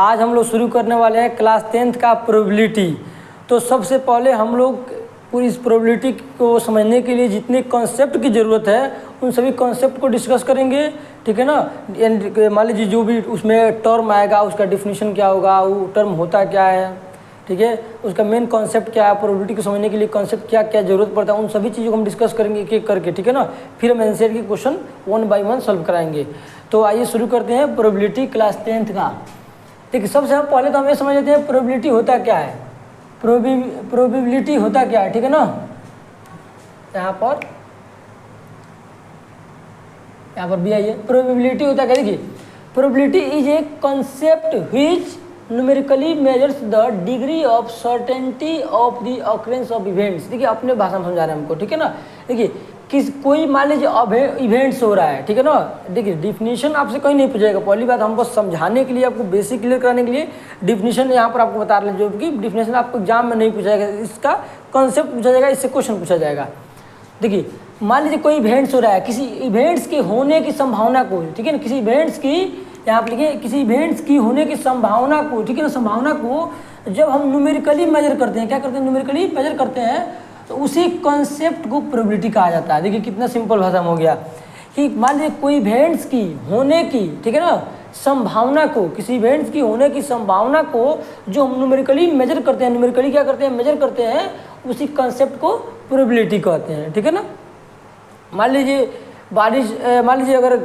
आज हम लोग शुरू करने वाले हैं क्लास 10th का प्रोबेबिलिटी। तो सबसे पहले हम लोग पूरी इस प्रोबेबिलिटी को समझने के लिए जितने कॉन्सेप्ट की ज़रूरत है उन सभी कॉन्सेप्ट को डिस्कस करेंगे, ठीक है ना। मान लीजिए जो भी उसमें टर्म आएगा उसका डिफिनीशन क्या होगा, वो टर्म होता क्या है, ठीक है, उसका मेन कॉन्सेप्ट क्या है, प्रोबेबिलिटी को समझने के लिए कॉन्सेप्ट क्या क्या जरूरत पड़ता है, उन सभी चीज़ों को हम डिस्कस करेंगे एक एक करके, ठीक है ना। फिर हम एनसीईआरटी के क्वेश्चन 1 बाय 1 सॉल्व कराएंगे। तो आइए शुरू करते हैं प्रोबेबिलिटी क्लास 10th का। देखिए सबसे हम पहले तो हम ये समझ लेते हैं प्रोबेबिलिटी होता क्या है। प्रोबेबिलिटी होता क्या है, ठीक है ना। यहाँ पर भी आइए, प्रोबेबिलिटी होता क्या। देखिए probability is a concept which numerically measures the degree of certainty of the occurrence of events. देखिए अपने भाषा में समझा रहे हैं हमको, ठीक है ना। देखिए कोई मान लीजिए अब इवेंट्स हो रहा है, ठीक है ना। देखिए डिफिनीशन आपसे कहीं नहीं पूछेगा। पहली बात हमको समझाने के लिए, आपको बेसिक क्लियर कराने के लिए डिफिनीशन यहाँ पर आपको बता रहे जो कि डिफिनीशन आपको एग्जाम में नहीं पूछा जाएगा, इसका कॉन्सेप्ट पूछा जाएगा, इससे क्वेश्चन पूछा जाएगा। देखिए मान लीजिए कोई इवेंट्स हो रहा है, किसी इवेंट्स के होने की संभावना को, ठीक है ना, किसी इवेंट्स की, यहाँ पर लिखिए किसी इवेंट्स की होने की संभावना को, ठीक है ना, संभावना को जब हम न्यूमेरिकली मेजर करते हैं, क्या करते हैं, न्यूमेरिकली मेजर करते हैं, तो उसी कॉन्सेप्ट को प्रोबेबिलिटी कहा जाता है। देखिए कितना सिंपल भाषा में हो गया कि मान लीजिए कोई इवेंट्स की होने की, ठीक है ना, संभावना को, किसी इवेंट्स की होने की संभावना को जो हम न्यूमेरिकली मेजर करते हैं, न्यूमेरिकली क्या करते हैं, मेजर करते हैं, उसी कॉन्सेप्ट को प्रोबेबिलिटी कहते हैं, ठीक है ना। मान लीजिए बारिश, मान लीजिए अगर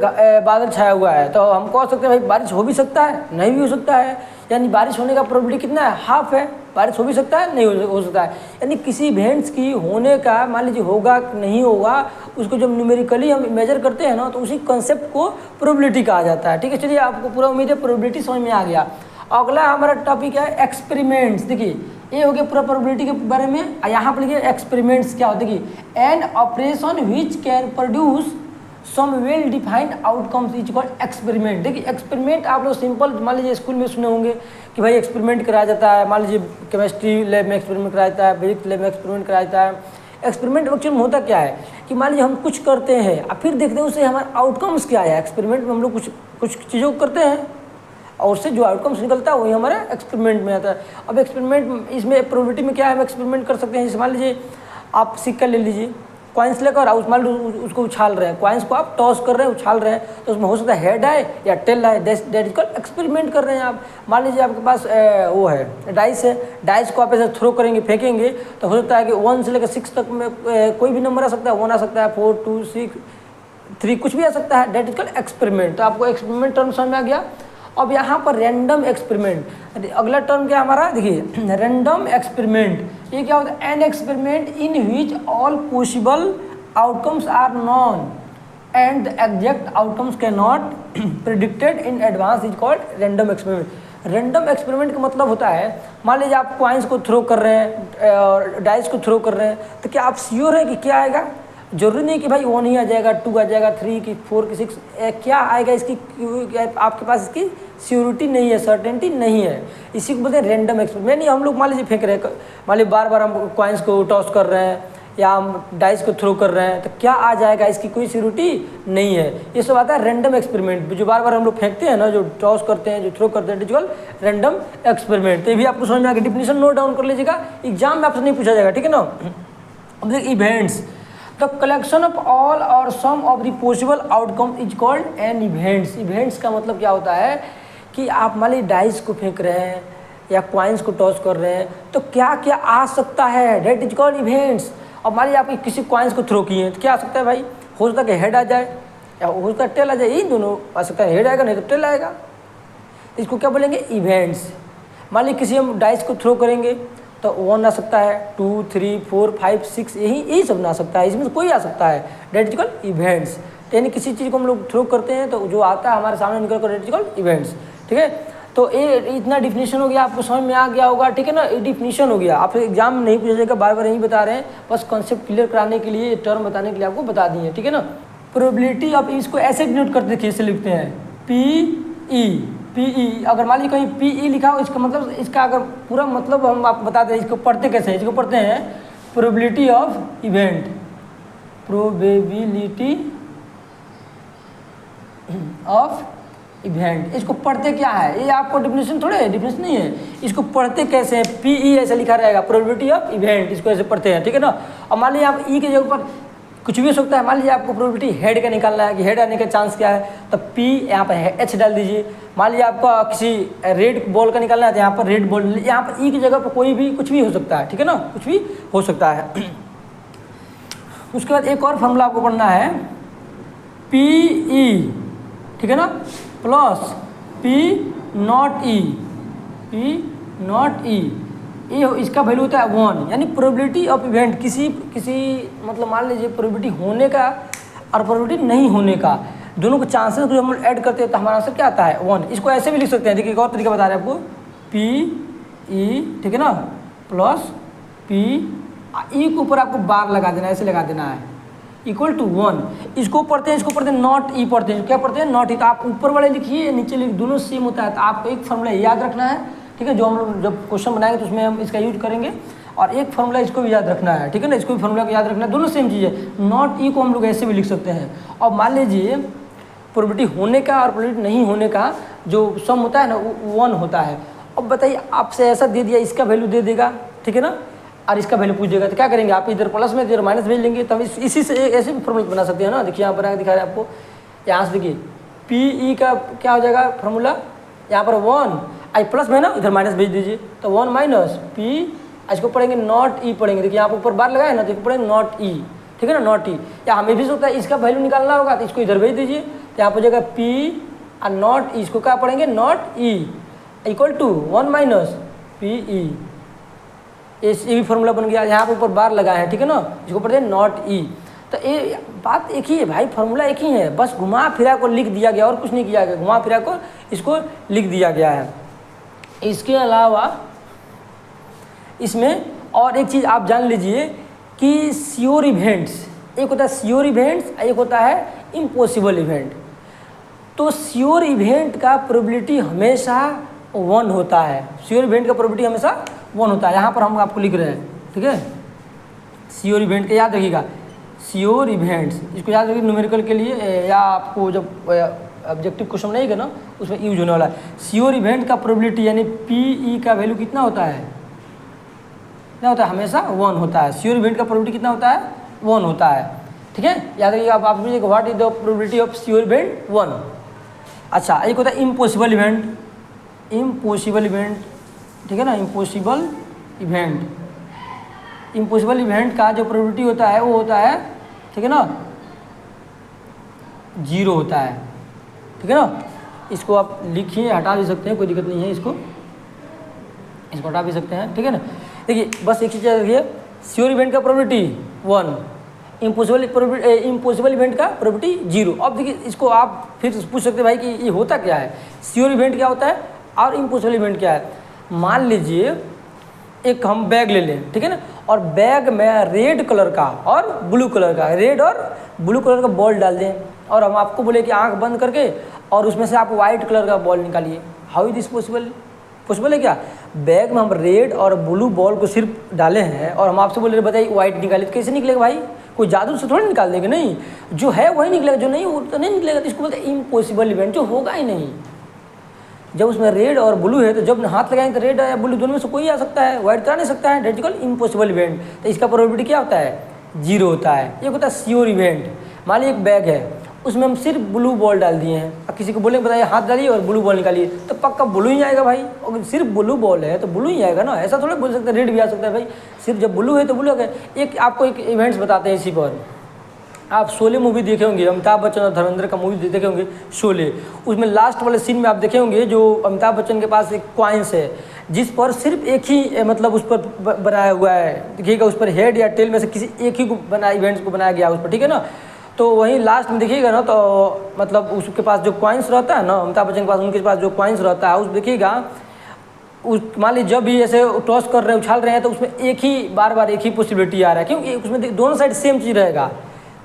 बादल छाया हुआ है तो हम कह सकते हैं भाई बारिश हो भी सकता है, नहीं भी हो सकता है, यानी बारिश होने का प्रोबेबिलिटी कितना है, हाफ है। बारिश हो भी सकता है, नहीं हो सकता है, यानी किसी इवेंट्स की होने का मान लीजिए होगा नहीं होगा, उसको जब न्यूमेरिकली हम मेजर करते हैं ना तो उसी कॉन्सेप्ट को प्रोबेबिलिटी कहा जाता है, ठीक है। चलिए आपको पूरा उम्मीद है प्रोबेबिलिटी समझ में आ गया। अगला हमारा टॉपिक है एक्सपेरिमेंट्स। देखिए ये हो गया पूरा प्रोबेबिलिटी के बारे में। यहाँ पर लिखिए एक्सपेरिमेंट्स क्या होता है कि an operation which can produce some well defined outcomes is called experiment. देखिए एक्सपेरिमेंट आप लोग सिंपल मान लीजिए स्कूल में सुने होंगे कि भाई एक्सपेरिमेंट कराया जाता है, मान लीजिए केमिस्ट्री लैब में एक्सपेरिमेंट कराया जाता है, फिजिक्स लैब में एक्सपेरिमेंट कराया जाता है। एक्सपेरिमेंट एक्चुअल में होता क्या है कि मान लीजिए हम कुछ करते हैं और फिर देखते हैं उससे हमारा आउटकम्स क्या है। एक्सपेरिमेंट में हम लोग कुछ चीज़ों को करते हैं और उससे जो आउटकम्स निकलता है वही हमारे एक्सपेरिमेंट में आता है। अब एक्सपेरिमेंट इसमें प्रोबेबिलिटी में क्या है, हम एक्सपेरिमेंट कर सकते हैं। जैसे मान लीजिए आप सिक्का ले लीजिए, कॉइन्स लेकर मान लीजिए उसको उछाल रहे हैं, कॉइन्स को आप टॉस कर रहे हैं, उछाल रहे हैं, तो उसमें हो सकता है हेड आए या टेल आए, दैट इज कॉल्ड एक्सपेरिमेंट कर रहे हैं आप। मान लीजिए आपके पास वो है डाइस है, डाइस को आप ऐसे थ्रो करेंगे, फेंकेंगे, तो हो सकता है कि 1 से लेकर 6 तक में कोई भी नंबर आ सकता है, 1 आ सकता है, 4, 2, 6, 3 कुछ भी आ सकता है, दैट इज कॉल्ड एक्सपेरिमेंट। तो आपको एक्सपेरिमेंट टर्म समझ में आ गया। अब यहाँ पर रैंडम एक्सपेरिमेंट, अगला टर्म क्या हमारा, देखिए रैंडम एक्सपेरिमेंट। ये क्या होता है, an experiment in which all possible outcomes are known and the exact outcomes can not predicted in advance is called random experiment. Random experiment का मतलब होता है मान लीजिए आप कॉइन्स को थ्रो कर रहे हैं और डाइस को थ्रो कर रहे हैं, तो क्या आप श्योर है कि क्या आएगा। जरूरी नहीं कि भाई 1 ही आ जाएगा, 2 आ जाएगा, 3 की 4 की 6 क्या आएगा, इसकी आपके पास इसकी श्योरिटी नहीं है, सर्टेनिटी नहीं है। इसी को बोलते हैं रैंडम एक्सपेरिमेंट। नहीं हम लोग मान लीजिए फेंक रहे हैं, मान लीजिए बार बार हम कॉइन्स को टॉस कर रहे हैं या हम डाइस को थ्रो कर रहे हैं, तो क्या आ जाएगा इसकी कोई श्योरिटी नहीं है। ये सब आता है रैंडम एक्सपेरिमेंट। जो बार बार हम लोग फेंकते हैं ना, जो टॉस करते हैं, जो थ्रो करते हैं, डिजिटल रैंडम एक्सपेरिमेंट। तो ये भी आपको समझ में आ गया। डिफिनीशन नोट डाउन कर लीजिएगा, एग्जाम में आपसे नहीं पूछा जाएगा, ठीक है ना। अब देखिए events, the collection of all और some of the possible outcome is called an events. Events का मतलब क्या होता है कि आप मान लीजिए डाइस को फेंक रहे हैं या कॉइन्स को टॉस कर रहे हैं, तो क्या क्या आ सकता है, दैट इज कॉल्ड इवेंट्स। अब मान लीजिए आप किसी कॉइन्स को थ्रो किए हैं, तो क्या आ सकता है भाई, हो सकता है कि हेड आ जाए या हो सकता है टेल आ जाए, यही दोनों आ सकता है, हेड आएगा नहीं तो टेल आएगा। इसको क्या बोलेंगे, इवेंट्स। मान लीजिए किसी हम डाइस को थ्रो करेंगे तो 1 आ सकता है, 2, 3, 4, 5, 6, यही सब ना आ सकता है, इसमें से कोई आ सकता है, दैट इज कॉल्ड इवेंट्स। यानी किसी चीज़ को हम लोग थ्रो करते हैं तो जो आता है हमारे सामने निकल कर, दैट इज कॉल्ड इवेंट्स, ठीक है। तो ये इतना डिफिनीशन हो गया, आपको समझ में आ गया होगा, ठीक है ना। ये डिफिनीशन हो गया, आपसे एग्जाम में नहीं पूछा जाएगा, बार बार नहीं बता रहे हैं, बस कॉन्सेप्ट क्लियर कराने के लिए, टर्म बताने के लिए आपको बता दिए, ठीक है ना। प्रोबेबिलिटी ऑफ इसको ऐसे डिनोट करते, देखिए इसे लिखते हैं PE। अगर मान लीजिए कहीं PE लिखा हो, इसका मतलब, इसका अगर पूरा मतलब हम आप बता दें, इसको पढ़ते कैसे हैं, इसको पढ़ते हैं probability of event, probability of event. इसको पढ़ते क्या है, ये आपको डिफिनेशन थोड़े है, डिफिनेशन नहीं है, इसको पढ़ते कैसे हैं, PE ऐसे लिखा रहेगा, प्रोबेबिलिटी ऑफ इवेंट, इसको ऐसे पढ़ते हैं, ठीक है ना। और मान लीजिए आप ई के जगह पर कुछ भी हो सकता है, मान लीजिए आपको प्रोबेबिलिटी हेड का निकालना है कि हेड आने का चांस क्या है, तो P यहाँ पर H डाल दीजिए। मान लीजिए आपका किसी रेड बॉल का निकालना है तो यहाँ पर रेड बॉल, यहाँ पर ई की जगह पर कोई भी कुछ भी हो सकता है, ठीक है ना, कुछ भी हो सकता है। उसके बाद एक और फॉर्मूला आपको पढ़ना है, PE, ठीक है ना, प्लस P नॉट E, ये इसका वैल्यू होता है 1, यानी प्रोबेबिलिटी ऑफ इवेंट, किसी मतलब मान लीजिए प्रोबेबिलिटी होने का और प्रोबेबिलिटी नहीं होने का, दोनों के चांसेस को हम ऐड करते हैं तो हमारा आंसर क्या आता है 1। इसको ऐसे भी लिख सकते हैं, देखिए एक और तरीका बता रहे हैं आपको, PE, ठीक है ना, प्लस PE के ऊपर आपको बार लगा देना है, ऐसे लगा देना है, इक्वल टू 1। इसको पढ़ते हैं नॉट E पढ़ते हैं, क्या पढ़ते हैं, नॉट E। तो आप ऊपर वाले लिखिए, नीचे लिखिए, दोनों सेम होता है। तो आपको एक फॉर्मूला याद रखना है, ठीक है, जो हम लोग जब क्वेश्चन बनाएंगे तो उसमें हम इसका यूज करेंगे, और एक फॉर्मूला इसको भी याद रखना है, ठीक है ना, इसको भी फॉर्मूला को याद रखना है, दोनों सेम चीज़ है। नॉट E को हम लोग ऐसे भी लिख सकते हैं। और मान लीजिए प्रोबेबिलिटी होने का और प्रोबेबिलिटी नहीं होने का जो सम होता है ना, वो 1 होता है। अब बताइए, आपसे ऐसा दे दिया, इसका वैल्यू दे देगा, ठीक है ना, और इसका वैल्यू पूछेगा, तो क्या करेंगे आप, इधर प्लस में इधर माइनस भेज लेंगे। तब इसी से ऐसे भी फॉर्मूला बना सकते हैं ना। देखिए यहाँ पर आगे दिखा रहे हैं आपको, यहाँ से देखिए PE का क्या हो जाएगा फॉर्मूला, यहाँ पर 1 आई प्लस में ना, इधर माइनस भेज दीजिए, तो 1 माइनस P, इसको पढ़ेंगे नॉट E पढ़ेंगे। देखिए यहाँ पर ऊपर बार लगाए ना, तो पढ़ेंगे नॉट E, ठीक है ना, नॉट E। या हमें भी सोचता है इसका वैल्यू निकालना होगा, तो इसको इधर भेज दीजिए, तो यहाँ पर जगह P और नॉट E, इसको क्या पढ़ेंगे not E equal to 1 minus PE। ये भी फॉर्मूला बन गया। यहाँ पर ऊपर बार लगाए हैं, ठीक है ना, इसको पढ़ते हैं नॉट E। तो ये बात एक ही है भाई, फॉर्मूला एक ही है, बस घुमा फिरा को लिख दिया गया और कुछ नहीं किया गया, घुमा फिरा को इसको लिख दिया गया है। इसके अलावा इसमें और एक चीज़ आप जान लीजिए कि श्योर इवेंट्स, एक होता है श्योर इवेंट्स, एक होता है इम्पॉसिबल इवेंट। तो श्योर इवेंट का प्रोबेबिलिटी हमेशा 1 होता है, श्योर इवेंट का प्रोबेबिलिटी हमेशा 1 होता है। यहाँ पर हम आपको लिख रहे हैं, ठीक है, श्योर इवेंट का याद रखिएगा, श्योर इवेंट्स, इसको याद रखिए न्यूमेरिकल के लिए, या आपको जब ऑब्जेक्टिव क्वेश्चन नहीं है ना उसमें यूज होने वाला है। श्योर इवेंट का प्रोबेबिलिटी यानी PE का वैल्यू कितना होता है, क्या होता है, हमेशा 1 होता है। श्योर इवेंट का प्रोबेबिलिटी कितना होता है, 1 होता है, ठीक है, याद रखिएगा। आप पूछिएगा what is the probability of sure event, 1। अच्छा, एक होता है इम्पॉसिबल इवेंट, ठीक है ना, इम्पॉसिबल इवेंट का जो प्रोबेबिलिटी होता है वो होता है, ठीक है ना, 0 होता है, ठीक है ना। इसको आप लिखिए, हटा भी सकते हैं, कोई दिक्कत नहीं है, इसको हटा भी सकते हैं, ठीक है ना। देखिए बस एक चीज़ रखिए, श्योर इवेंट का प्रोबेबिलिटी 1, इम्पॉसिबल इवेंट का प्रोबेबिलिटी 0। अब देखिए इसको आप फिर पूछ सकते हैं भाई कि ये होता क्या है, श्योर इवेंट क्या होता है और इम्पॉसिबल इवेंट क्या है। मान लीजिए एक हम बैग ले लें, ठीक है ना, और बैग में रेड कलर का और ब्लू कलर का, रेड और ब्लू कलर का बॉल डाल दें, और हम आपको बोले कि आंख बंद करके और उसमें से आप वाइट कलर का बॉल निकालिए। How is this possible, possible है क्या? बैग में हम रेड और ब्लू बॉल को सिर्फ डाले हैं और हम आपसे बोले बताइए वाइट निकालिए, तो कैसे निकलेगा भाई? कोई जादू से थोड़ी निकाल देंगे, नहीं, जो है वही निकलेगा, जो नहीं वो तो नहीं निकलेगा। तो इसको बोलते हैं इम्पॉसिबल इवेंट, जो होगा ही नहीं। जब उसमें रेड और ब्लू है तो जब हाथ लगाएंगे तो रेड या ब्लू दोनों में से कोई आ सकता है, व्हाइट तो आ नहीं सकता है, that is called impossible event. तो इसका प्रोबेबिलिटी क्या होता है? 0 होता है। एक होता है श्योर इवेंट, मान लीजिए एक बैग है उसमें हम सिर्फ ब्लू बॉल डाल दिए हैं, अब किसी को बोलेंगे बताइए हाथ डालिए और ब्लू बॉल निकालिए, तो पक्का ब्लू ही आएगा भाई। अगर सिर्फ ब्लू बॉल है तो ब्लू ही आएगा ना, ऐसा थोड़ा बोल सकते हैं रेड भी आ सकता है भाई, सिर्फ जब ब्लू है तो ब्लू आ गया। एक आपको एक इवेंट्स बताते हैं इसी पर, आप शोले मूवी देखे होंगे, अमिताभ बच्चन और धर्मेंद्र का मूवी देखे होंगे शोले, उसमें लास्ट वाले सीन में आप देखे होंगे जो अमिताभ बच्चन के पास एक कॉइन्स है जिस पर सिर्फ एक ही मतलब उस पर बनाया हुआ है, देखिएगा उस पर हेड या टेल में से किसी एक ही को बनाया, इवेंट्स को बनाया गया उस पर, ठीक है ना। तो वहीं लास्ट में देखिएगा ना, तो मतलब उसके पास जो कॉइन्स रहता है ना, अमिताभ बच्चन के पास, उनके पास जो कॉइन्स रहता है उस देखिएगा, उस मान लीजिए जब भी ऐसे टॉस कर रहे हैं, उछाल रहे हैं, तो उसमें एक ही बार बार एक ही पॉसिबिलिटी आ रहा है, क्योंकि उसमें दोनों साइड सेम चीज़ रहेगा।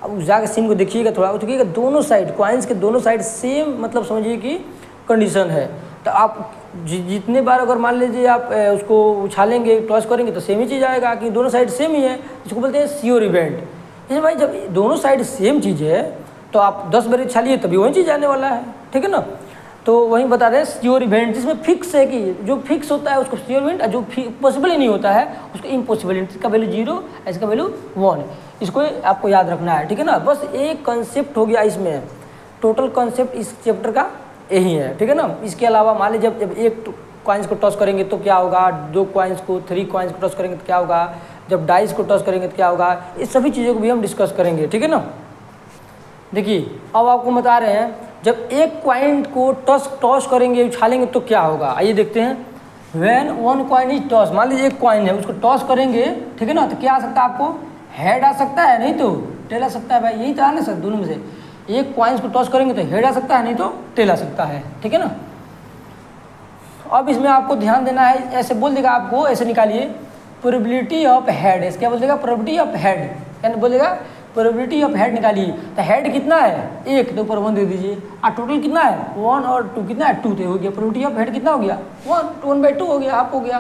अब उस जाकर सीन को देखिएगा थोड़ा, देखिएगा दोनों साइड कॉइन्स के दोनों साइड सेम मतलब समझिए कि कंडीशन है। तो आप जितने बार अगर मान लीजिए आप उसको उछालेंगे, टॉस करेंगे, तो सेम ही चीज़ आएगा कि दोनों साइड सेम ही है, इसको बोलते हैं श्योर इवेंट। जैसे भाई जब दोनों साइड सेम चीज़ है तो आप 10 बार उछालिए तभी वही चीज़ आने वाला है, ठीक है ना। तो वहीं बता रहे हैं श्योर इवेंट, जिसमें फिक्स है कि जो फिक्स होता है उसको श्योर इवेंट, और जो पॉसिबल ही नहीं होता है उसको इम्पॉसिबल इवेंट। इसका वैल्यू 0, इसका वैल्यू 1, इसको आपको याद रखना है, ठीक है ना। बस एक कंसेप्ट हो गया इसमें, टोटल कंसेप्ट इस चैप्टर का यही है, ठीक है ना। इसके अलावा मान लीजिए जब एक कॉइन्स को टॉस करेंगे तो क्या होगा, 2 कॉइन्स को 3 कॉइन्स को टॉस करेंगे तो क्या होगा, जब डाइस को टॉस करेंगे तो क्या होगा, इस सभी चीज़ों को भी हम डिस्कस करेंगे, ठीक है ना। देखिए अब आपको बता रहे हैं जब एक कॉइन को टॉस करेंगे, उछालेंगे तो क्या होगा, आइए देखते हैं। When one coin is toss, मान लीजिए एक कॉइन है उसको टॉस करेंगे, ठीक है ना, तो क्या आ सकता है आपको, हेड आ सकता है, नहीं तो टेल आ सकता है। भाई यही तो आने सर, दोनों में से एक कॉइन्स को टॉस करेंगे तो हेड आ सकता है, नहीं तो टेल आ सकता है, ठीक है ना। अब इसमें आपको ध्यान देना है, ऐसे बोल देगा आपको, ऐसे निकालिए प्रोबेबिलिटी ऑफ हेड, क्या बोल देगा, प्रोबेबिलिटी ऑफ हेड, यानी बोलेगा प्रोबेबिलिटी ऑफ हेड निकालिए। तो हेड कितना है 1, तो ऊपर 1 दे दीजिए, और टोटल कितना है 1 और 2 कितना है 2, तो हो गया प्रोबेबिलिटी ऑफ हेड कितना हो गया 1/2 हो गया, आप हो गया।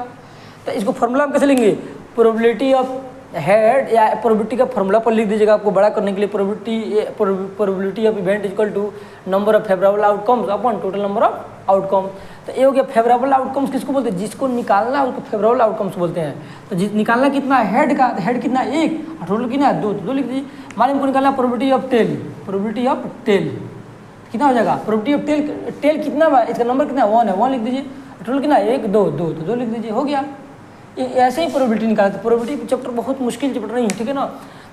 तो इसको फॉर्मूला हम कैसे लेंगे, प्रोबेबिलिटी ऑफ हेड या प्रोबेबिलिटी का फॉर्मूला पर लिख दीजिएगा आपको बड़ा करने के लिए, probability of event equal to number of favourable outcomes upon total number of outcome. तो ये हो गया फेवरेबल आउटकम्स, किसको बोलते हैं, जिसको निकालना है उसको फेवरेबल आउटकम्स बोलते हैं। तो निकालना कितना है हेड का, तो हेड कितना है 1 और टोटल कितना है 2, तो 2 लिख दीजिए। मान लीजिए निकालना probability of tail, probability of tail कितना हो जाएगा, प्रोबेबिलिटी ऑफ टेल कितना है, इसका नंबर कितना है 1 है, 1 लिख दीजिए, टोटल कितना है 1 2 2, तो 2 लिख दीजिए, हो गया। ऐसे ही प्रोबेबिलिटी निकालते, प्रोबेबिलिटी चैप्टर बहुत मुश्किल चैप्टर नहीं है, ठीक है ना।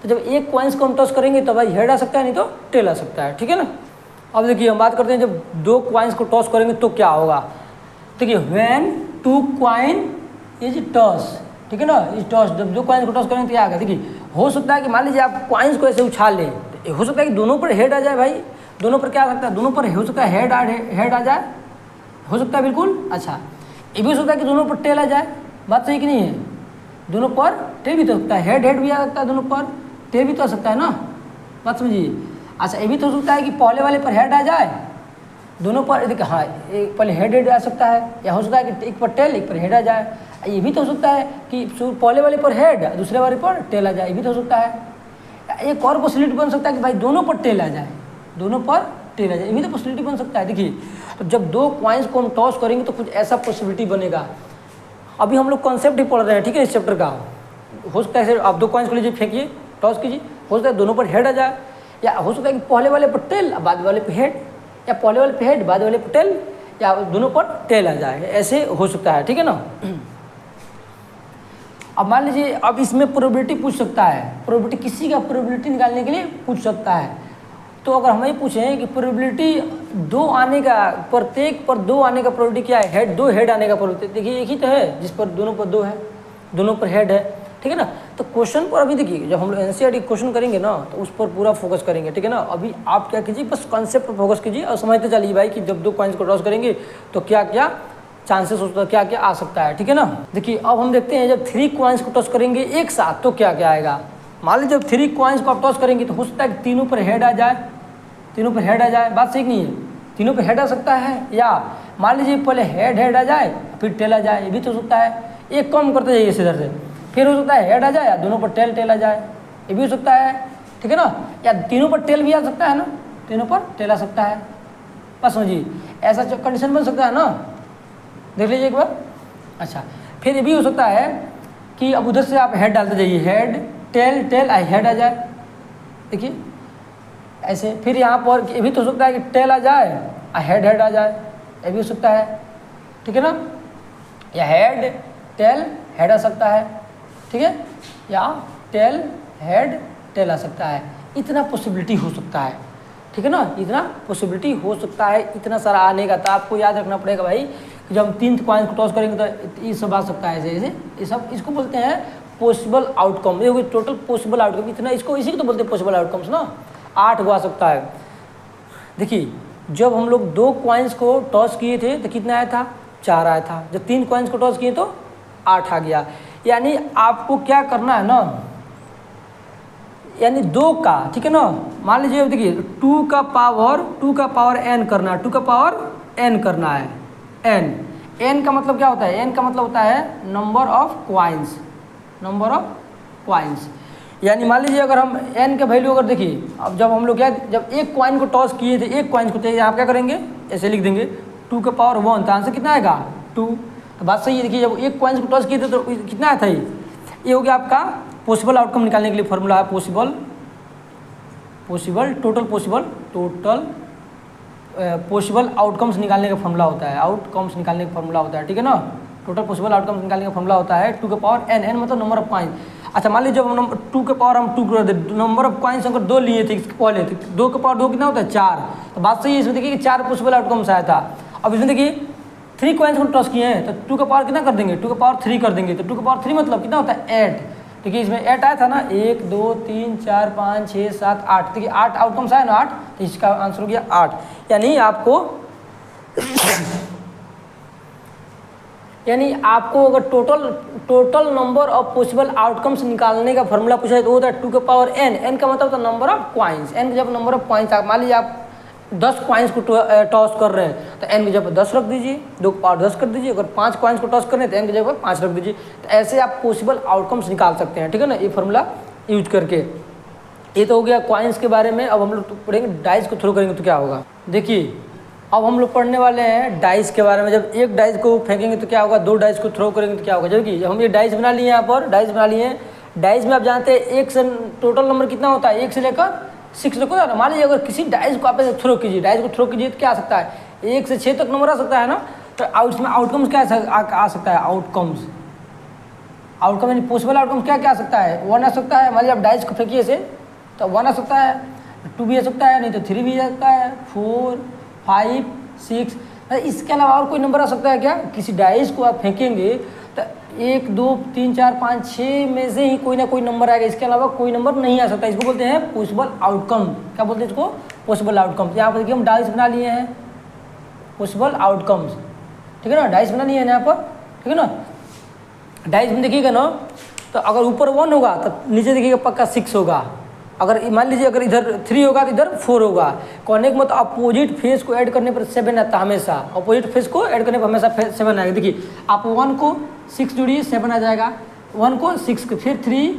तो जब एक कॉइन्स को हम टॉस करेंगे तो भाई हेड आ सकता है, नहीं तो टेल आ सकता है, ठीक है ना। अब देखिए हम बात करते हैं जब 2 कॉइन्स को टॉस करेंगे तो क्या होगा। देखिए व्हेन 2 कॉइन इज टॉस, ठीक है ना, इज टॉस, जब 2 कॉइन्स को टॉस करेंगे तो क्या आएगा। देखिए हो सकता है कि मान लीजिए आप कॉइन्स को ऐसे उछाल लें, तो हो सकता है कि दोनों पर हेड आ जाए, भाई दोनों पर क्या आ सकता है, दोनों पर हो सकता है हेड आ जाए, हो सकता है बिल्कुल। अच्छा ये भी हो सकता है कि दोनों पर टेल आ जाए, बात सही कि नहीं है, दोनों पर टेल भी तो सकता है, हेड भी आ सकता है, दोनों पर टेल भी तो आ सकता है ना, बात समझिए। अच्छा ये भी तो हो सकता है कि पहले वाले पर हेड आ जाए, दोनों पर देखिए, हाँ एक पहले हेड आ सकता है, या हो सकता है कि एक पर टेल एक पर हेड आ जाए। ये भी तो हो सकता है कि पहले वाले पर हेड दूसरे वाले पर टेल आ जाए, ये भी तो हो सकता है। एक और पॉसिबिलिटी बन सकता है कि भाई दोनों पर टेल आ जाए, दोनों पर टेल आ जाए, ये भी तो पॉसिबिलिटी बन सकता है। देखिए तो जब 2 कॉइन्स को हम टॉस करेंगे तो कुछ ऐसा पॉसिबिलिटी बनेगा। अभी हम लोग कॉन्सेप्ट ही पढ़ रहे हैं, ठीक है, इस चैप्टर का। हो सकता है आप 2 कॉइन्स को लीजिए, फेंकिए, टॉस कीजिए, हो सकता है दोनों पर हेड आ जाए, या हो सकता है कि पहले वाले पर टेल बाद वाले पर हेड, या पहले वाले पर हेड बाद वाले पर टेल, या दोनों पर टेल आ जाए, ऐसे हो सकता है, ठीक है ना। अब मान लीजिए अब इसमें प्रोबेबिलिटी पूछ सकता है, प्रोबेबिलिटी किसी का प्रोबेबिलिटी निकालने के लिए पूछ सकता है। तो अगर हमें पूछें कि प्रोबेबिलिटी 2 आने का, प्रत्येक पर 2 आने का प्रोबेबिलिटी क्या है, हेड 2 हेड आने का प्रोबेबिलिटी, देखिए एक ही तो है जिस पर दोनों पर 2 है, दोनों पर हेड है, ठीक है ना। तो क्वेश्चन पर अभी देखिए जब हम लोग एनसीईआरटी क्वेश्चन करेंगे ना तो उस पर पूरा फोकस करेंगे, ठीक है ना। अभी आप क्या कीजिए, बस कॉन्सेप्ट पर फोकस कीजिए और समझते चलिए भाई कि जब 2 कॉइन्स को टॉस करेंगे तो क्या क्या चांसेस होता है, क्या क्या आ सकता है, ठीक है ना। देखिए अब हम देखते हैं जब 3 कॉइन्स को टॉस करेंगे एक साथ तो क्या क्या आएगा। मान लीजिए जब 3 कॉइन्स को आप टॉस करेंगे तो हो सकता है कि तीनों पर हेड आ जाए, तीनों पर हेड आ जाए, बात सही नहीं है, तीनों पर हेड आ सकता है, या मान लीजिए पहले हेड आ जाए फिर टेल आ जाए, ये भी तो हो सकता है। एक कम करते जाइए इधर से, फिर हो सकता है हेड आ जाए या दोनों पर टेल आ जाए, ये भी हो सकता है, ठीक है ना। या तीनों पर टेल भी आ सकता है ना, तीनों पर टेल आ सकता है, बस समझिए ऐसा कंडीशन बन सकता है ना, देख लीजिए एक बार। अच्छा फिर ये भी हो सकता है कि अब उधर से आप हेड डालते जाइए, हेड टेल हेड आ जाए, देखिए ऐसे। फिर यहाँ पर ये भी तो हो सकता है कि टेल आ जाए हेड आ जाए, ये भी हो सकता है, ठीक है ना। या हेड टेल हेड आ सकता है, ठीक है, या टेल हेड टेल आ सकता है, इतना पॉसिबिलिटी हो सकता है, ठीक है ना, इतना पॉसिबिलिटी हो सकता है, इतना सारा आने का। तो आपको याद रखना पड़ेगा भाई कि जब हम 3 कॉइन्स को टॉस करेंगे तो ये सब आ सकता है, ऐसे ये सब, इसको बोलते हैं पॉसिबल आउटकम। ये टोटल पॉसिबल आउटकम इतना, इसको इसी को तो बोलते हैं पॉसिबल आउटकम्स ना। 8 को आ सकता है। देखिए जब हम लोग 2 कॉइन्स को टॉस किए थे तो कितना आया था 4 आया था, जब 3 कॉइन्स को टॉस किए तो 8 आ गया। यानी आपको क्या करना है ना, यानी 2 का, ठीक है ना, मान लीजिए देखिए 2 का पावर n करना है, 2 का पावर n करना है, n का मतलब क्या होता है, n का मतलब होता है number of coins, number of coins. यानी मान लीजिए अगर हम n का वैल्यू अगर देखिए, अब जब हम लोग क्या, जब एक कॉइन को टॉस किए थे, एक कॉइन को चाहिए, आप क्या करेंगे ऐसे लिख देंगे 2 के पावर 1, तो आंसर कितना आएगा 2। तो बात सही है। देखिए जब एक कॉइन्स को टॉस किए थे तो कितना आया था ये हो गया आपका पॉसिबल आउटकम निकालने के लिए फॉर्मूला है टोटल पॉसिबल आउटकम्स निकालने का फॉर्मूला होता है, आउटकम्स निकालने का फॉर्मूला होता है, ठीक है ना। टोटल पॉसिबल आउटकम्स निकालने का फॉर्मूला होता है 2 के पावर n मतलब नंबर ऑफ कॉइन्स। अच्छा मान लीजिए जब नंबर 2 के पावर हम 2 कर दे, नंबर ऑफ कॉइन्स अगर 2 लिए थे पहले, तो 2 के पावर 2 कितना होता है 4। तो बात सही है। इसमें देखिए कि 4 पॉसिबल आउटकम्स आया था। अब इसमें देखिए 3 कॉइन्स को टॉस किए हैं तो 2 का पावर कितना कर देंगे 2 का पावर 3 कर देंगे। तो 2 का पावर 3 मतलब कितना होता है 8। देखिए इसमें 8 आया था ना, 1 2 3 4 5 6 7 8। देखिए 8 आउटकम्स आया ना 8, तो इसका आंसर हो गया 8। यानी आपको अगर total number of possible outcomes निकालने का फॉर्मूला पूछा है तो वो होता है 2 के पावर n का मतलब होता है नंबर ऑफ कॉइन्स। n का जब नंबर ऑफ कॉइन्स, मान लीजिए आप 10 कॉइन्स को टॉस कर रहे हैं तो n की जगह 10 रख दीजिए, 2 के पावर 10 कर दीजिए। अगर 5 कॉइन्स को टॉस कर रहे हैं तो n की जगह 5 रख दीजिए। तो ऐसे आप पॉसिबल आउटकम्स निकाल सकते हैं, ठीक है ना, ये फॉर्मूला यूज करके। ये तो हो गया कॉइन्स के बारे में। अब हम लोग पढ़ेंगे डाइस को थ्रो करेंगे तो क्या होगा। देखिए अब हम लोग पढ़ने वाले हैं डाइस के बारे में। जब एक डाइस को फेंकेंगे तो क्या होगा, 2 डाइस को थ्रो करेंगे तो क्या होगा। जबकि हम ये डाइस बना लिए, यहाँ पर डाइस बना लिए हैं। डाइस में आप जानते हैं 1 से टोटल नंबर कितना होता है, 1 से लेकर 6 तक होता है। मान लीजिए अगर किसी डाइस को आप थ्रो कीजिए, डाइस को थ्रो कीजिए तो क्या आ सकता है 1 से 6 तक नंबर आ सकता है ना। तो इसमें आउटकम्स क्या आ सकता है, आउटकम यानी पॉसिबल आउटकम क्या क्या आ सकता है, 1 आ सकता है। मान लीजिए आप डाइस को फेंकिए से तो 1 आ सकता है, 2 भी आ सकता है, नहीं तो 3 भी आ सकता है, 4 5 6। इसके अलावा और कोई नंबर आ सकता है क्या। किसी डाइस को आप फेंकेंगे तो 1 2 3 4 5 6 में से ही कोई ना कोई नंबर आएगा, इसके अलावा कोई नंबर नहीं आ सकता। इसको बोलते हैं पॉसिबल आउटकम। क्या बोलते हैं इसको, पॉसिबल आउटकम्स। यहाँ पर देखिए हम डाइस बना लिए हैं पॉसिबल आउटकम्स, ठीक है ना, डाइस बना लिए हैं यहाँ पर, ठीक है ना। डाइस में देखिएगा ना, तो अगर ऊपर 1 होगा तो नीचे देखिएगा पक्का 6 होगा। अगर मान लीजिए अगर इधर 3 होगा तो इधर 4 होगा। कहने का मतलब अपोजिट फेस को ऐड करने पर 7 आता है हमेशा, अपोजिट फेस को ऐड करने पर हमेशा 7 आएगा। देखिए आप 1 को 6 जोड़िए 7 आ जाएगा, 1 को 6 को फिर 3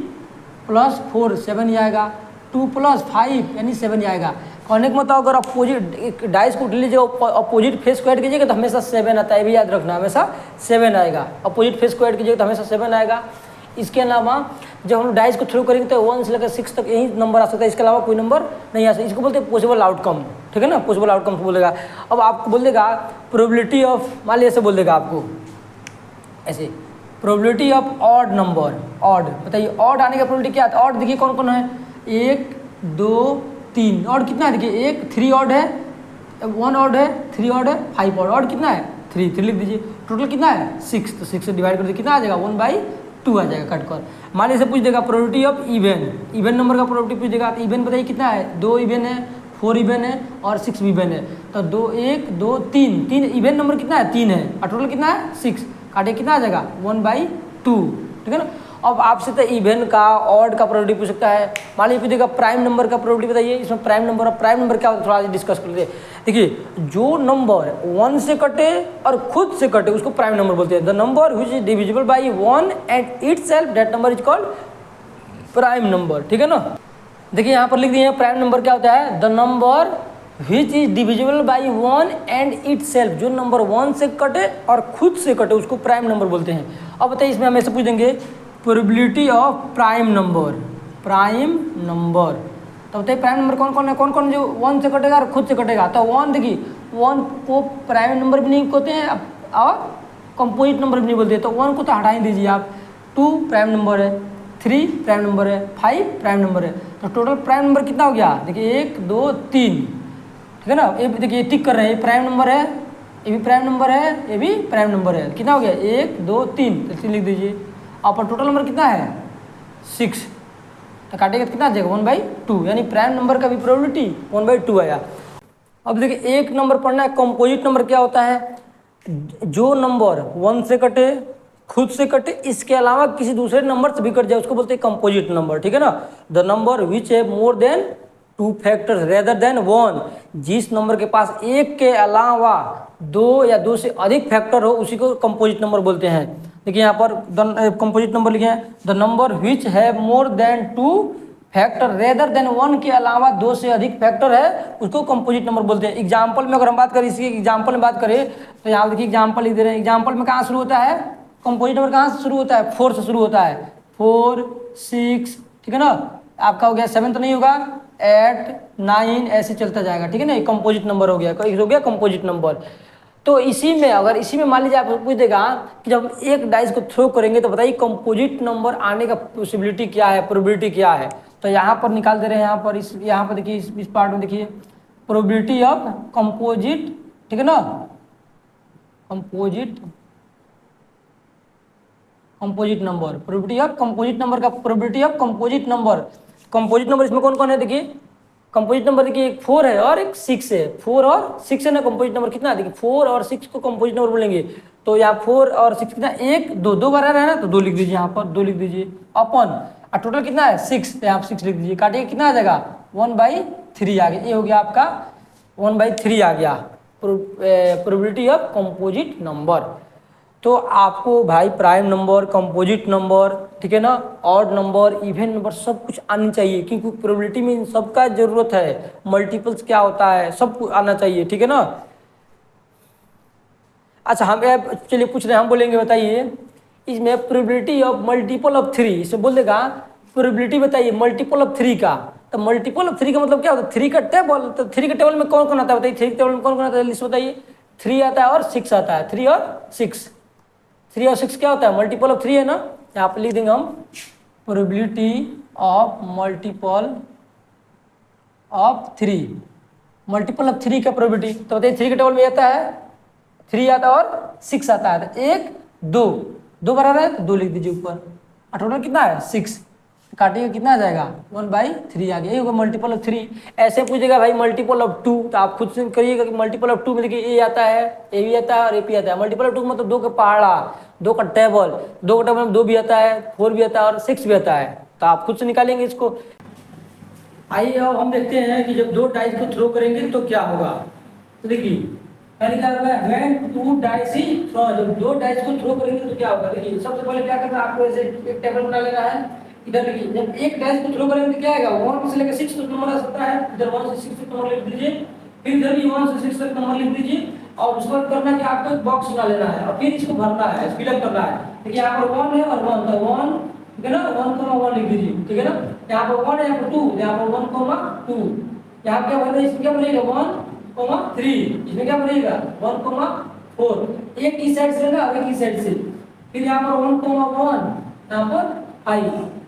+ 4 7 ही आएगा, 2 + 5 यानी 7 ही आएगा। कहने का मतलब अगर अपोजिट डाइस को उठ लीजिए अपोजिट फेस को ऐड कीजिएगा तो हमेशा 7 आता है, ये भी याद रखना, हमेशा 7 आएगा। अपोजिट फेस को ऐड कीजिएगा तो हमेशा 7 आएगा। इसके अलावा जब हम डाइस को थ्रो करेंगे तो 1 से लेकर 6 तक यही नंबर आ सकता है, इसके अलावा कोई नंबर नहीं आ सकता। इसको बोलते हैं पॉसिबल आउटकम, ठीक है ना, पॉसिबल आउटकम बोलेगा। अब आपको बोल देगा प्रोबेबिलिटी ऑफ, मान लीजिए ऐसे बोल देगा आपको, ऐसे probability of odd number, odd बताइए ऑड आने का प्रोबेबिलिटी क्या है। ऑड देखिए कौन कौन है, 1 2 3। ऑड कितना है देखिए, 1 3 ऑड है, 1 ऑड है, 3 ऑड है, 5 ऑड। ऑड कितना है 3 लिख दीजिए। टोटल कितना है 6, तो 6 से डिवाइड कर दीजिए, कितना आ जाएगा 1/2 आ जाएगा कट कर। मान लीजिए पूछ देगा प्रोबेबिलिटी ऑफ इवन नंबर का प्रोबेबिलिटी पूछ देगा। तो इवन बताइए कितना है, 2 इवन है, 4 इवन है और 6 इवन है। तो 1 2 3 इवन नंबर कितना है 3 है और टोटल कितना है 6, काटे कितना आ जाएगा 1/2, ठीक है ना। अब आपसे तो इवन का ऑड का प्रोबेबिलिटी पूछ सकता है। मान लीजिए पूछेगा प्राइम नंबर का प्रोबेबिलिटी बताइए। इसमें प्राइम नंबर और प्राइम नंबर क्या होता है थोड़ा डिस्कस कर लेते हैं। देखिए जो नंबर 1 से कटे और खुद से कटे उसको प्राइम नंबर बोलते हैं। The number which is divisible by 1 and itself that number is called prime number, ठीक है ना। देखिए यहाँ पर लिख दिए हैं प्राइम नंबर क्या होता है, the number which is divisible by 1 and itself, जो नंबर 1 से कटे और खुद से कटे उसको प्राइम नंबर बोलते हैं। अब बताइए इसमें हम ऐसे पूछ देंगे प्रोबेबिलिटी ऑफ प्राइम नंबर, तो बताइए प्राइम नंबर कौन कौन है, कौन कौन जो 1 से कटेगा और खुद से कटेगा। तो 1 देखिए 1 को प्राइम नंबर भी नहीं कहते हैं और कंपोजिट नंबर भी नहीं बोलते, तो 1 को तो हटा ही दीजिए आप। 2 प्राइम नंबर है, 3 प्राइम नंबर है, 5 प्राइम नंबर है। तो टोटल प्राइम नंबर कितना हो गया देखिए 1 2 3, ठीक है ना। ये देखिए टिक कर रहे हैं, ये प्राइम नंबर है, ये भी प्राइम नंबर है, ये भी प्राइम नंबर है। कितना हो गया 1 2 3, तो 3 लिख दीजिए। और पर टोटल नंबर कितना है 6, तो काटेगा कितना आ जाएगा 1/2, यानी प्राइम नंबर का भी प्रोबेबिलिटी 1/2 आया। अब देखिए एक नंबर पढ़ना है, कंपोजिट नंबर क्या होता है, जो नंबर 1 से कटे खुद से कटे इसके अलावा किसी दूसरे नंबर से भी कट जाए उसको बोलते हैं कंपोजिट नंबर, ठीक है ना। द नंबर विच है more than 2 factors rather than 1, जिस नंबर के पास एक के अलावा 2 या 2 से अधिक फैक्टर हो उसी को कंपोजिट नंबर बोलते हैं। देखिए यहाँ पर कंपोजिट नंबर लिखे हैं, द नंबर विच है more than 2 factor rather than one के अलावा दो से अधिक फैक्टर है उसको कंपोजिट नंबर बोलते हैं। एग्जाम्पल में अगर हम बात करें, इसी एग्जाम्पल में बात करें तो यहाँ देखिए एग्जाम्पल लिख दे रहे हैं। एग्जाम्पल में कहाँ शुरू होता है, कंपोजिट नंबर कहाँ से शुरू होता है, 4 से शुरू होता है, 4 6, ठीक है ना, आपका हो गया 7 तो नहीं होगा, 8 9 ऐसे चलता जाएगा, ठीक है ना, कंपोजिट नंबर हो गया, हो गया कंपोजिट नंबर। तो इसी में अगर इसी में मान लीजिए आपको पूछ देगा कि जब एक डाइस को थ्रो करेंगे तो बताइए कंपोजिट नंबर आने का पॉसिबिलिटी क्या है, प्रोबेबिलिटी क्या है। तो यहाँ पर निकाल दे रहे हैं, यहाँ पर यहाँ पर देखिए इस पार्ट में देखिए प्रोबेबिलिटी ऑफ कंपोजिट, ठीक है ना, composite number, probability of composite number का, प्रोबेबिलिटी ऑफ कंपोजिट नंबर इसमें कौन कौन है देखिए, कंपोजिट नंबर देखिए एक 4 है और एक 6 है, 4 और 6 है ना, कंपोजिट नंबर कितना है देखिए 4 और 6 को कंपोजिट नंबर बोलेंगे। तो यहाँ 4 और 6 कितना, 1 2 2 बार है ना, तो 2 लिख दीजिए, यहाँ पर 2 लिख दीजिए अपन, और टोटल कितना है 6, तो यहाँ 6 लिख दीजिए, काटिए कितना आ जाएगा 1/3 आ गया, ये हो गया आपका 1/3 आ गया प्रोबेबिलिटी ऑफ कंपोजिट नंबर। तो आपको भाई प्राइम नंबर, कंपोजिट नंबर, ठीक है ना, ऑड नंबर, इवन नंबर सब कुछ आनी चाहिए, क्योंकि प्रोबेबिलिटी में इन सबका जरूरत है, मल्टीपल्स क्या होता है सब कुछ आना चाहिए, ठीक है ना। अच्छा हम चलिए पूछ रहे हैं, हम बोलेंगे बताइए इसमें प्रोबेबिलिटी ऑफ मल्टीपल ऑफ 3, इसे बोल देगा प्रोबेबिलिटी बताइए मल्टीपल ऑफ 3 का। तो मल्टीपल ऑफ 3 का मतलब क्या होता है, 3 का टेबल, तो 3 के टेबल में कौन कौन आता है बताइए, 3 के टेबल में कौन कौन आता है लिस्ट बताइए, 3 आता है और 6 आता है, 3 और 6, 3 और 6 क्या होता है, मल्टीपल ऑफ 3 है ना। यहाँ पर लिख देंगे हम probability of multiple of 3, multiple of 3 का प्रोबेबिलिटी, तो बताइए 3 के टेबल में आता है 3 आता है और 6 आता है, तो 1 2 बार आ रहा है तो 2 लिख दीजिए ऊपर, और टोटल कितना है 6, काटिएगा कितना आ जाएगा 1/3 आ गया, ये होगा मल्टीपल ऑफ 3। ऐसे पूछेगा भाई मल्टीपल ऑफ 2, तो आप खुद से करिएगा कि मल्टीपल ऑफ 2 में देखिए ए आता है, ए भी आता है और ए पी आता है। मल्टीपल ऑफ 2 मतलब 2 का पहाड़ा, 2 का टेबल, 2 का टेबल में 2 भी आता है, 4 भी आता है और 6 भी आता है, तो आप खुद से निकालेंगे इसको। आइए अब हम देखते हैं कि जब 2 डाइस को थ्रो करेंगे तो क्या होगा। तो देखिए पहले क्या होगा, व्हेन 2 डाइस इज थ्रोन, जब 2 डाइस को थ्रो करेंगे तो क्या होगा। देखिए सबसे पहले क्या करना है, आपको ऐसे एक टेबल बना लेना है, इधर देखिए जब एक डाइस को थ्रो करेंगे तो क्या आएगा 1 से लेकर 6 तक नंबर आ सकता है, इधर 1 से 6 तक नंबर लिख दीजिए, फिर इधर भी 1 से 6 तक नंबर लिख दीजिए, और उसके बाद करना है कि आपको एक बॉक्स बना लेना है और फिर इसको भरना है, फिलअप करना है। देखिए यहाँ पर 1 है और 1, तो 1, ठीक है ना, 1,1 लिख दीजिए, ठीक है ना। यहाँ पर 1 है, यहाँ पर 2, यहाँ पर 1,2, यहाँ क्या बनेगा, इसमें क्या बनेगा 1,3, इसमें क्या बनेगा 1,4, एक इस साइड से लेना और एक इस साइड से, फिर यहाँ पर 1,1, यहाँ पर 5,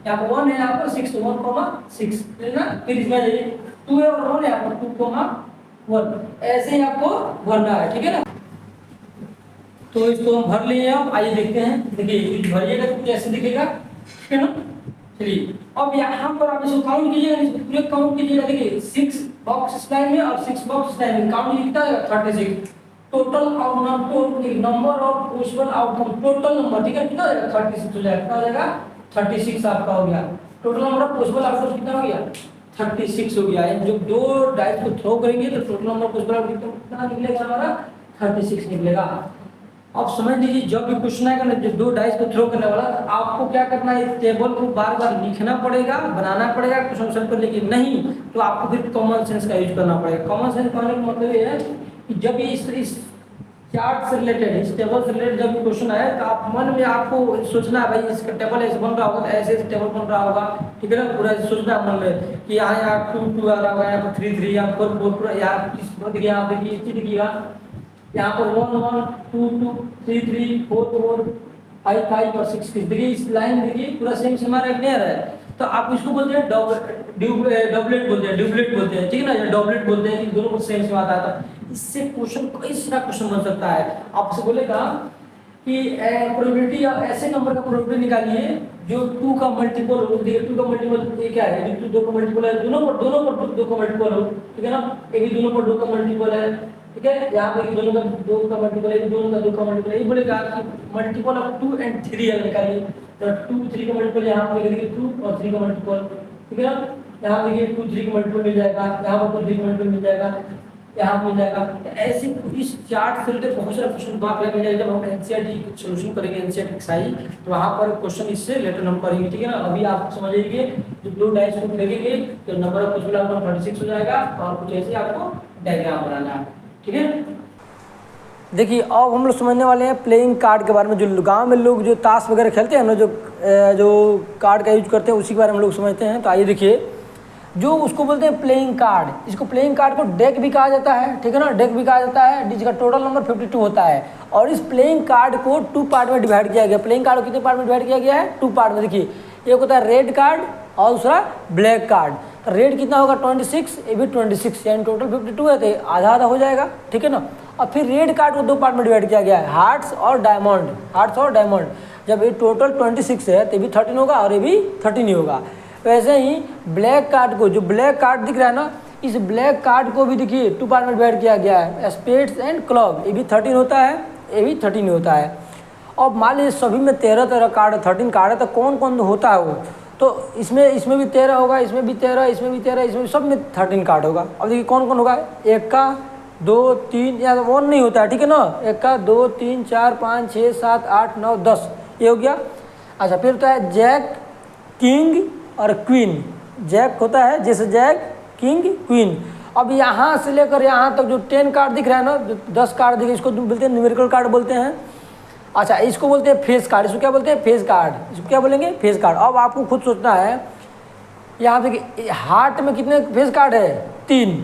यहाँ पर 1 है, यहाँ पर 6, 1,6 लेना, फिर इसमें जाइए 2 है और 1 है, यहाँ पर 2,1, ऐसे ही आपको भरना है, ठीक है ना। तो इसको हम भर लिए, अब आइए देखते हैं। देखिए भरिएगा तो कुछ ऐसे दिखेगा, ठीक है ना। चलिए अब यहाँ पर आप इसको काउंट कीजिएगा, इसको पूरे काउंट कीजिएगा। देखिए 6 बॉक्स इस लाइन में और 6 बॉक्स इस लाइन में, काउंट कितना है 36, total number of possible outcome, total number, ठीक है, कितना हो जाएगा 36 हो जाएगा, कितना हो जाएगा 36 आपका हो गया, total number of possible outcome कितना हो गया 36 हो गया। जब 2 डाइस को थ्रो करेंगे तो total number of possible outcome कितना निकलेगा हमारा 36 निकलेगा। अब समझ लीजिए जब भी क्वेश्चन आएगा ना, जब 2 डाइस को थ्रो करने वाला, तो आपको क्या करना है, इस टेबल को बार बार लिखना पड़ेगा, बनाना पड़ेगा क्वेश्चन सॉल्व करने के, नहीं तो आपको फिर कॉमन सेंस का यूज करना पड़ेगा। कॉमन सेंस कहने का मतलब ये है कि जब इस चार्ट से रिलेटेड, इस टेबल से रिलेटेड जब क्वेश्चन आए तो आप मन में आपको सोचना है भाई इसका टेबल ऐसे बन रहा होगा तो ऐसे टेबल बन रहा होगा, ठीक है ना। पूरा सोचना है मन में कि यहाँ 2 2 आ रहा होगा, यहाँ पर 3 3, यहाँ 4 4, पूरा यहाँ देखिए इसी दिखिएगा, यहाँ पर 1 1 2 2 3 3 4 4 5 5 और 6 6, देखिए इस लाइन देखिए पूरा सेम सेम आ रहा है। तो आप इसको बोलते हैं डबलेट बोलते हैं, ड्यूबलेट बोलते हैं, ठीक है ना, या डबलेट बोलते हैं कि दोनों को सेम सेम आता है। इससे क्वेश्चन कई सारा क्वेश्चन बन सकता है। आपसे बोलेगा कि प्रोबेबिलिटी या ऐसे नंबर का प्रोबेबिलिटी निकालिए जो 2 का मल्टीपल हो। देखिए 2 का मल्टीपल ये क्या है, जो 2 का मल्टीपल है, दोनों पर 2 का मल्टीपल हो, ठीक है ना, एक ही दोनों पर 2 का मल्टीपल है, ठीक है, यहाँ पे दोनों का 2 का मल्टीपल है, दोनों का 2 का मल्टीपल है, ये बोलेगा कि मल्टीपल ऑफ 2 and 3 है, निकालिए। तो 2 3 का मल्टीपल यहाँ पे देखिए 2 और 3 का मल्टीपल, ठीक है ना, यहाँ देखिए 2 3 का मल्टीपल मिल जाएगा, यहाँ पर 3 का मल्टीपल मिल जाएगा, यहाँ मिल जाएगा। तो ऐसे इस चार्ट से रिलेटेड बहुत सारे क्वेश्चन को आप मिल जाएगा। जब हम एनसीईआरटी सोल्यूशन करेंगे एनसीईआरटी एक्सरसाइज, तो वहाँ पर क्वेश्चन इससे रिलेटेड हम करेंगे, ठीक है ना। अभी आप समझ लीजिए जो ब्लू डाइस को देखेंगे तो नंबर ऑफ क्वेश्चन आपका 36 हो जाएगा और कुछ ऐसे आपको डायग्राम बनाना है, ठीक है। देखिए अब हम लोग समझने वाले हैं प्लेइंग कार्ड के बारे में। जो गांव में लोग जो ताश वगैरह खेलते हैं ना, जो कार्ड का यूज करते हैं उसी के बारे में हम लोग समझते हैं। तो आइए देखिए, जो उसको बोलते हैं प्लेइंग कार्ड, इसको प्लेइंग कार्ड को डेक भी कहा जाता है, ठीक है ना, डेक भी कहा जाता है, जिसका टोटल नंबर 52 होता है। और इस प्लेइंग कार्ड को 2 पार्ट में डिवाइड किया गया। प्लेइंग कार्ड को कितने पार्ट में डिवाइड किया गया है? 2 पार्ट में। देखिए एक होता है रेड कार्ड और दूसरा ब्लैक कार्ड। तो रेड कितना होगा? 26, ये भी 26, यानी टोटल 52 है, तो आधा आधा हो जाएगा, ठीक है ना। और फिर रेड कार्ड को 2 पार्ट में डिवाइड किया गया है, हार्ट्स और डायमंड, हार्ट्स और डायमंड। जब ये टोटल 26 है तो ये भी 13 होगा और ये भी 13 ही होगा। वैसे ही ब्लैक कार्ड को, जो ब्लैक कार्ड दिख रहा है ना, इस ब्लैक कार्ड को भी देखिए 2 पार्ट में डिवाइड किया गया है, स्पेड्स एंड क्लब। ये भी 13 होता है, ये भी 13 होता है। अब मान लीजिए सभी में 13 कार्ड, 13 कार्ड है, तो कौन कौन होता है वो? तो इसमें भी 13 होगा, इसमें भी 13, इसमें भी 13, इसमें सब में 13 कार्ड होगा। अब देखिए कौन कौन होगा? 1 का 2 3, या 1 नहीं होता है, ठीक है ना। 1 का 2 3 4 5 6 7 8 9 10, ये हो गया। अच्छा फिर होता है जैक, किंग और क्वीन। जैक होता है जैसे जैक, किंग, क्वीन। अब यहाँ से लेकर यहाँ तक जो 10 कार्ड दिख रहा है ना, जो 10 कार्ड दिख रहे हैं, इसको बोलते हैं न्यूमेरिकल कार्ड बोलते हैं। अच्छा इसको बोलते हैं फेस कार्ड। इसको क्या बोलते हैं? Face card. इसको क्या बोलेंगे? Face card. अब आपको खुद सोचना है, यहाँ पे हार्ट में कितने फेस कार्ड है? 3।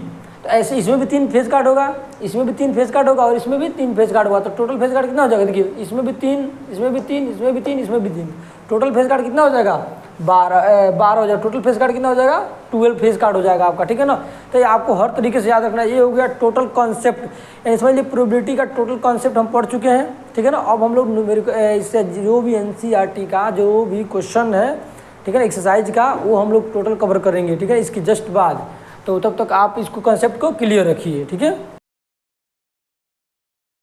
तो ऐसे इसमें भी 3 फेस कार्ड होगा, इसमें भी 3 फेस कार्ड होगा और इसमें भी 3 फेस कार्ड होगा। तो टोटल फेस कार्ड कितना हो जाएगा? देखिए इसमें भी 3, इसमें भी 3, इसमें भी 3, इसमें भी 3। टोटल फेस कार्ड कितना हो जाएगा? 12 हो जाएगा। टोटल फेस कार्ड कितना हो जाएगा? 12 फेस कार्ड हो जाएगा आपका, ठीक है ना। तो ये आपको हर तरीके से याद रखना है। ये हो गया टोटल कॉन्सेप्ट, यानी समझ लीजिए प्रोबेबिलिटी का टोटल कॉन्सेप्ट हम पढ़ चुके हैं, ठीक है ना। अब हम लोग इससे जो भी एनसीईआरटी का जो भी क्वेश्चन है, ठीक है ना, एक्सरसाइज का, वो हम लोग टोटल कवर करेंगे, ठीक है, इसकी जस्ट बाद। तो तब तक आप इसको कॉन्सेप्ट को क्लियर रखिए, ठीक है।